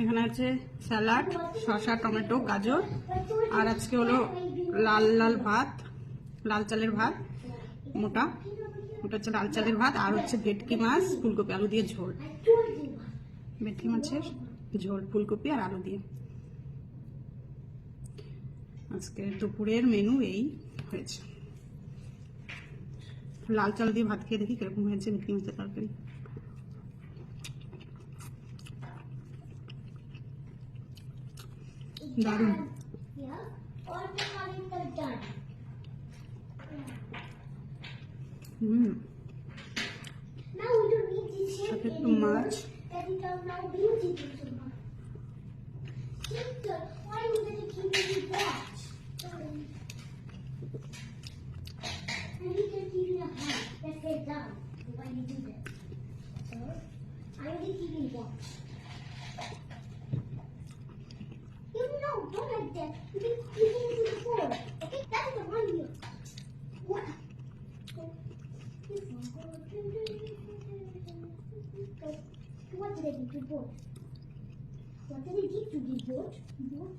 এখানে আছে স্যালাড, শসা, টমেটো, গাজর, আর আজকে হলো লাল লাল ভাত, লাল চালের ভাত, মোটা ওটা হচ্ছে লাল চালের ভাত, আর হচ্ছে ভেটকি মাছ, ফুলকপি আলু দিয়ে ঝোল। ভেটকি মাছের ঝোল, ফুলকপি আর আলু দিয়ে। আজকে দুপুরের মেনু এই হয়েছে। লাল চাল দিয়ে ভাত খেয়ে দেখি কিরকম হয়েছে ভেটকি মাছের তরকারি। দারুণ। সাথে একটু মাছ। Don't like that. You can keep it into the floor. Okay, that's the one you. What? What did I do to boat? What did I do to the boat? Boat?